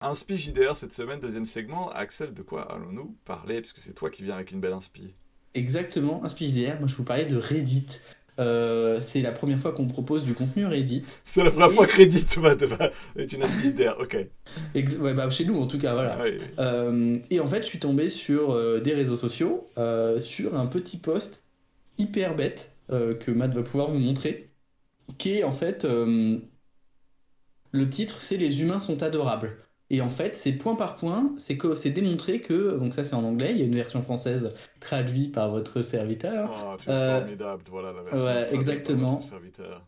Un spi JDR cette semaine, deuxième segment. Axel, de quoi allons-nous parler? Parce que c'est toi qui viens avec une belle inspi. Exactement, un speech d'hier. Moi, je vous parlais de Reddit. C'est la première fois qu'on propose du contenu Reddit. C'est la première fois que Et Reddit est une inspi JDR, ok. ouais, bah, chez nous, en tout cas, Ah voilà. oui, oui. Et en fait, je suis tombé sur des réseaux sociaux, sur un petit post hyper bête que Matt va pouvoir vous montrer, qui est en fait le titre, c'est Les humains sont adorables. Et en fait, c'est point par point, c'est démontré que, donc ça c'est en anglais, il y a une version française traduite par votre serviteur. Oh, tu es Euh, formidable, voilà la version ouais, traduite par votre exactement. serviteur.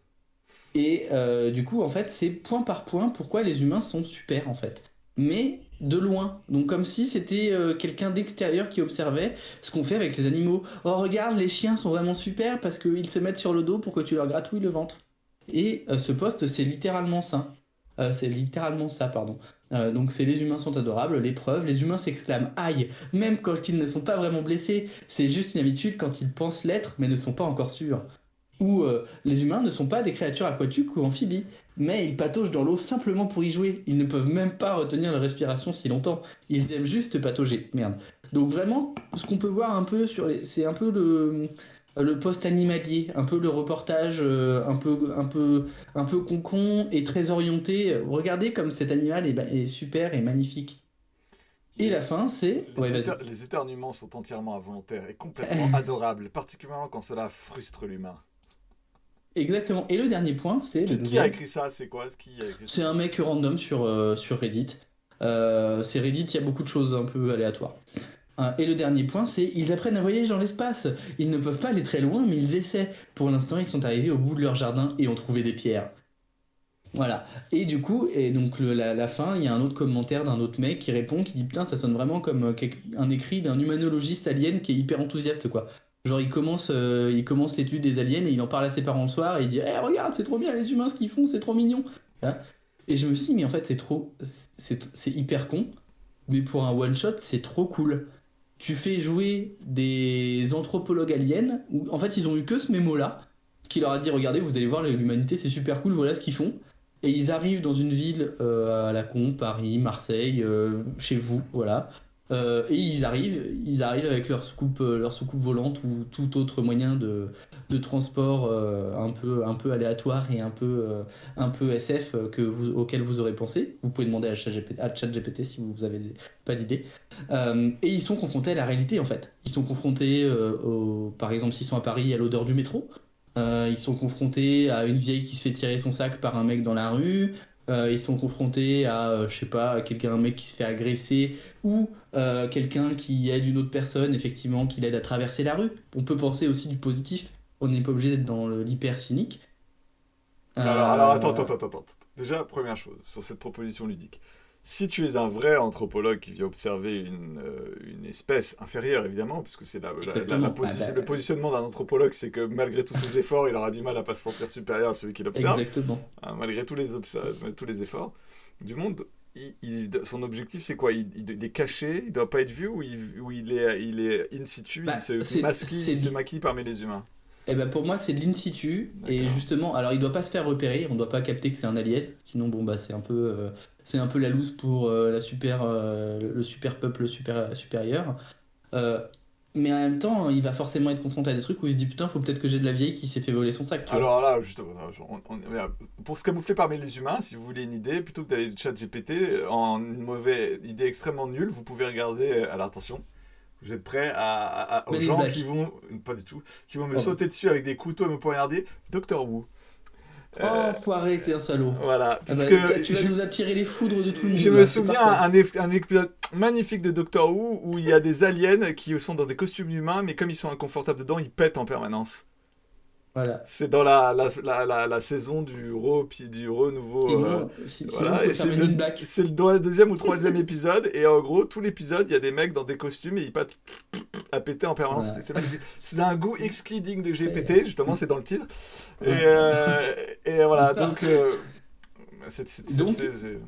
Et du coup, en fait, c'est point par point pourquoi les humains sont super, en fait. Mais de loin. Donc comme si c'était quelqu'un d'extérieur qui observait ce qu'on fait avec les animaux. Oh, regarde, les chiens sont vraiment super parce qu'ils se mettent sur le dos pour que tu leur gratouilles le ventre. Et ce poste, c'est littéralement ça. C'est littéralement ça, pardon. Donc c'est les humains sont adorables, l'épreuve, les humains s'exclament aïe, même quand ils ne sont pas vraiment blessés. C'est juste une habitude quand ils pensent l'être, mais ne sont pas encore sûrs où les humains ne sont pas des créatures aquatiques ou amphibies, mais ils pataugent dans l'eau simplement pour y jouer. Ils ne peuvent même pas retenir leur respiration si longtemps. Ils aiment juste patauger. Merde. Donc vraiment, ce qu'on peut voir un peu c'est un peu le post animalier, un peu le reportage, un peu concon et très orienté. Regardez comme cet animal est super et magnifique. Et la Les, fin, c'est... Ouais, vas-y. les éternuements sont entièrement involontaires et complètement adorables, particulièrement quand cela frustre l'humain. Exactement. Et le dernier point, c'est le Qui a douzième. écrit ça? C'est quoi? Qui a écrit ce C'est un truc? mec random sur Reddit. C'est Reddit, il y a beaucoup de choses un peu aléatoires. Et le dernier point, c'est ils apprennent à voyager dans l'espace. Ils ne peuvent pas aller très loin, mais ils essaient. Pour l'instant, ils sont arrivés au bout de leur jardin et ont trouvé des pierres. Voilà. Et du coup, et donc la fin, il y a un autre commentaire d'un autre mec qui répond, qui dit putain, ça sonne vraiment comme un écrit d'un humanologiste alien qui est hyper enthousiaste, quoi. Genre, il commence l'étude des aliens et il en parle à ses parents le soir et il dit Eh, regarde, c'est trop bien les humains ce qu'ils font, c'est trop mignon. Hein. Et je me suis dit, mais en fait, c'est hyper con, mais pour un one-shot, c'est trop cool. Tu fais jouer des anthropologues aliens, où en fait, ils ont eu que ce mémo-là, qui leur a dit regardez, vous allez voir, l'humanité, c'est super cool, voilà ce qu'ils font. Et ils arrivent dans une ville à la con, Paris, Marseille, chez vous, voilà. Et ils arrivent avec leur soucoupe volante ou tout autre moyen de transport un peu aléatoire et un peu SF auquel vous aurez pensé. Vous pouvez demander à ChatGPT si vous avez pas d'idée. Et ils sont confrontés à la réalité en fait. Ils sont confrontés, par exemple, s'ils sont à Paris, à l'odeur du métro. Ils sont confrontés à une vieille qui se fait tirer son sac par un mec dans la rue. Ils sont confrontés à, je sais pas, un mec qui se fait agresser ou quelqu'un qui aide une autre personne, effectivement, qui l'aide à traverser la rue. On peut penser aussi du positif. On n'est pas obligé d'être dans l'hyper cynique. Alors attends, Euh, Déjà, première chose, sur cette proposition ludique. Si tu es un vrai anthropologue qui vient observer une espèce inférieure, évidemment, puisque c'est exactement. le positionnement d'un anthropologue, c'est que malgré tous ses efforts, il aura du mal à pas se sentir supérieur à celui qu'il observe, Exactement. hein, malgré tous les efforts du monde. Son objectif, c'est quoi? Il est caché, il doit pas être vu, ou il est in situ, Bah, il se maquille parmi les humains. eh ben pour moi, c'est de l'in situ. Et D'accord. justement, alors il doit pas se faire repérer, on doit pas capter que c'est un alien. Sinon, bon, bah, c'est un peu la loose pour le super peuple supérieur. Euh, mais en même temps, il va forcément être confronté à des trucs où il se dit putain, faut peut-être que j'ai de la vieille qui s'est fait voler son sac, tu vois. Alors là, justement, pour se camoufler parmi les humains, si vous voulez une idée, plutôt que d'aller de chat GPT, en une mauvaise idée extrêmement nulle, vous pouvez regarder, alors attention, vous êtes prêts aux Men in gens Black. qui vont, pas du tout, qui vont me Pardon. sauter dessus avec des couteaux et me poignarder, Doctor Who. Euh, Oh, faut arrêter, un salaud. voilà, Ah bah, puisque tu vas nous attirer les foudres de tout le je monde me là, c'est souviens parfait. un épisode magnifique de Doctor Who où il y a des aliens qui sont dans des costumes humains, mais comme ils sont inconfortables dedans, ils pètent en permanence. Voilà. C'est dans la saison du renouveau. Sinon, on Voilà, peut et faire Men in Black. c'est le deuxième ou troisième épisode. Et en gros, tout l'épisode, il y a des mecs dans des costumes et ils pâtent à péter en permanence. Voilà. C'est magnifique. C'est d'un goût exquis digne de Après, GPT, justement, c'est dans le titre. Et, ouais. et voilà, Ah. donc. C'est- c'est- c'est- Donc, c'est- c'est-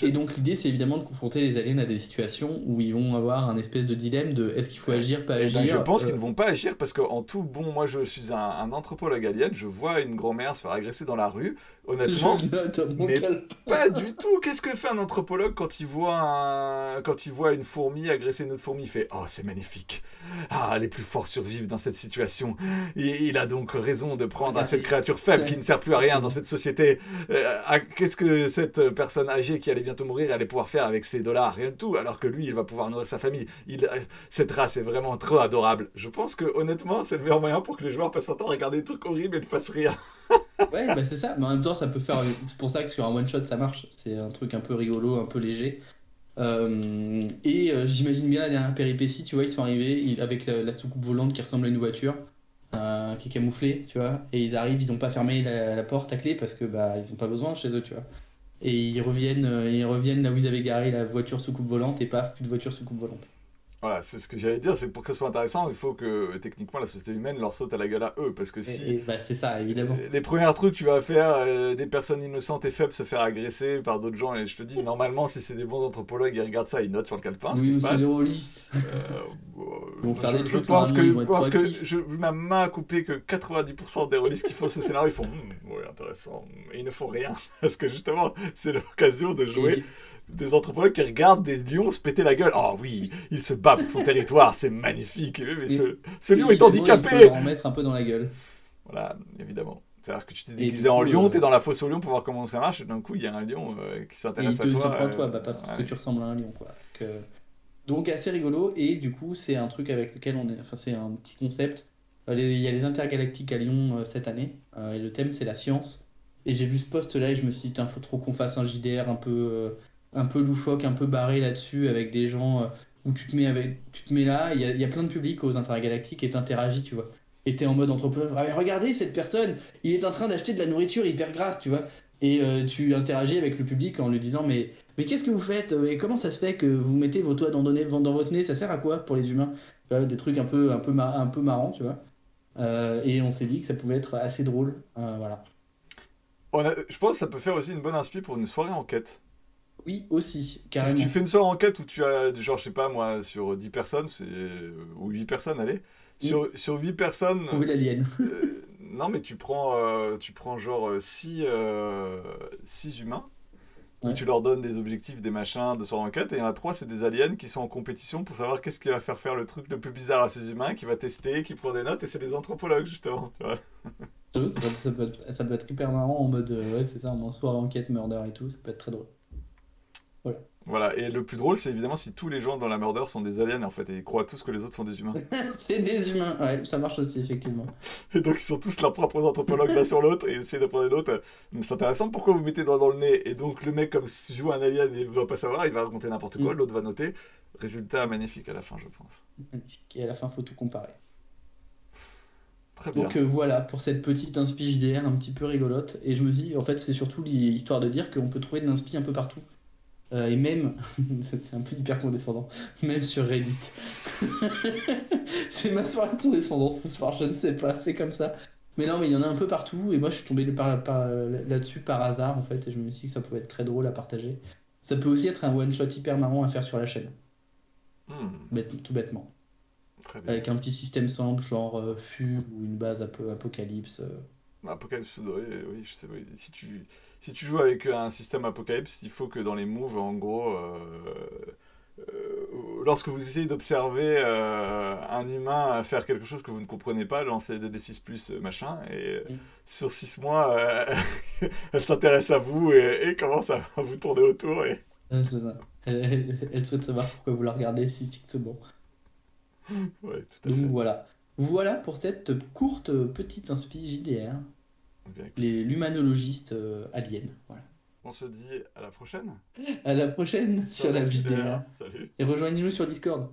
Et donc l'idée c'est évidemment de confronter les aliens à des situations où ils vont avoir un espèce de dilemme de est-ce qu'il faut agir, pas Eh ben, je agir. pense qu'ils ne vont pas agir parce qu'en tout bon, moi je suis un anthropologue alien, je vois une grand-mère se faire agresser dans la rue, Je honnêtement, le note à mon mais calepin. pas du tout. Qu'est-ce que fait un anthropologue quand il voit une fourmi agresser une autre fourmi? Il fait: oh, c'est magnifique. Ah, les plus forts survivent dans cette situation. Et il a donc raison de prendre à cette Regardez. créature faible qui Ouais, ne sert plus à rien dans exactement. cette société. Qu'est-ce que cette personne âgée qui allait bientôt mourir allait pouvoir faire avec ses dollars? Rien de tout. Alors que lui, il va pouvoir nourrir sa famille. Cette race est vraiment trop adorable. Je pense que honnêtement, c'est le meilleur moyen pour que les joueurs passent un temps à regarder des trucs horribles et ne fassent rien. Ouais, bah c'est ça, mais en même temps ça peut faire. C'est pour ça que sur un one shot ça marche. C'est un truc un peu rigolo, un peu léger. J'imagine bien la dernière péripétie, tu vois, ils sont arrivés avec la soucoupe volante qui ressemble à une voiture, qui est camouflée, tu vois, et ils arrivent, ils n'ont pas fermé la porte à clé parce que bah ils ont pas besoin chez eux, tu vois. Et ils reviennent là où ils avaient garé la voiture soucoupe volante et paf, plus de voiture soucoupe volante. Voilà, c'est ce que j'allais dire, c'est que pour que ça soit intéressant, il faut que techniquement la société humaine leur saute à la gueule à eux. Parce que si Bah c'est ça, évidemment. les premiers trucs que tu vas faire, des personnes innocentes et faibles se faire agresser par d'autres gens, et je te dis, normalement, si c'est des bons anthropologues, ils regardent ça, ils notent sur le calepin ce qui Oui, se ou c'est des passe. rôlistes. Euh, Ils vont faire des je trucs, pense normalement ils que, vont être parce que proactifs. vu ma main a coupé que 90% des rôlistes qui font ce scénario, ils font: oui, intéressant. Et ils ne font rien. Parce que justement, c'est l'occasion de jouer Et, des anthropologues qui regardent des lions se péter la gueule. Oh oui, il se bat pour son territoire, c'est magnifique. Mais et, ce lion est évidemment, il faut leur handicapé. en mettre un peu dans la gueule. Voilà, évidemment. C'est-à-dire que tu t'es Et du déguisé en coup, lion, t'es dans la fosse au lion pour voir comment ça marche, et d'un coup, il y a un lion qui et s'intéresse à il se toi. prend toi, bah pas parce que Ouais. tu ressembles à un lion, quoi. Donc assez rigolo, et du coup c'est un truc avec lequel on est, enfin c'est un petit concept. Il y a les intergalactiques à Lyon cette année, et le thème c'est la science. Et j'ai vu ce post-là et je me suis dit, putain, faut trop qu'on fasse un JDR un peu loufoque, un peu barré là-dessus, avec des gens où tu te mets là, il y a plein de publics aux intergalactiques et t'interagis, tu vois. Et t'es en mode entrepreneur, ah, mais regardez cette personne, il est en train d'acheter de la nourriture hyper grasse, tu vois. Et tu interagis avec le public en lui disant, mais qu'est-ce que vous faites? Et comment ça se fait que vous mettez vos doigts dans votre nez? Ça sert à quoi pour les humains? Tu vois, des trucs un peu marrants, tu vois. Et on s'est dit que ça pouvait être assez drôle. Voilà. Je pense que ça peut faire aussi une bonne inspi pour une soirée enquête. Oui, aussi, Tu carrément. fais une soirée enquête où tu as, genre, je sais pas moi, sur 10 personnes, ou 8 personnes, allez. Mm. Sur 8 personnes, Trouver l'alien. non mais tu prends genre 6 humains, où Ouais. tu leur donnes des objectifs, des machins de soirée enquête, et il y en a 3, c'est des aliens qui sont en compétition pour savoir qu'est-ce qui va faire le truc le plus bizarre à ces humains, qui va tester, qui prend des notes, et c'est des anthropologues justement, tu vois. J'avoue, ça peut être hyper marrant en mode, ouais, c'est ça, en soirée enquête, murder et tout, ça peut être très drôle. Voilà. Voilà, et le plus drôle, c'est évidemment si tous les gens dans la murder sont des aliens en fait, et ils croient tous que les autres sont des humains. C'est des humains, ouais, ça marche aussi, effectivement. Et donc ils sont tous leurs propres anthropologues l'un sur l'autre et essayer d'apprendre l'autre. Mais c'est intéressant, pourquoi vous mettez dans le nez? Et donc le mec, comme si joue un alien et il ne va pas savoir, il va raconter n'importe quoi, Mm. l'autre va noter. Résultat magnifique à la fin, je pense. Et à la fin, faut tout comparer. Très Donc bien. voilà, pour cette petite inspi JDR un petit peu rigolote. Et je me dis, en fait, c'est surtout l'histoire de dire qu'on peut trouver de l'inspi un peu partout. Et même, c'est un peu hyper condescendant, même sur Reddit. C'est ma soirée condescendance ce soir, je ne sais pas, c'est comme ça. Mais non, mais il y en a un peu partout, et moi je suis tombé là-dessus par hasard en fait, et je me suis dit que ça pouvait être très drôle à partager. Ça peut aussi être un one-shot hyper marrant à faire sur la chaîne, Hmm, tout bêtement. très bien. Avec un petit système simple, genre Fugue ou une base Apocalypse. Apocalypse, oui, oui, je sais. Oui. Si tu joues avec un système Apocalypse, il faut que dans les moves, en gros, lorsque vous essayez d'observer un humain faire quelque chose que vous ne comprenez pas, lancez des D6 plus machin, et Mm. sur 6 mois, elle s'intéresse à vous et commence à vous tourner autour. Et... C'est ça. Elle souhaite savoir pourquoi vous la regardez si fixement. Ouais, tout à Donc fait. voilà. Voilà pour cette courte petite inspi JDR. Bien, écoute, L'humanologiste alien. Voilà. on se dit à la prochaine. À la prochaine sur la Soirée JDR. JDR. Salut. Et rejoignez-nous sur Discord.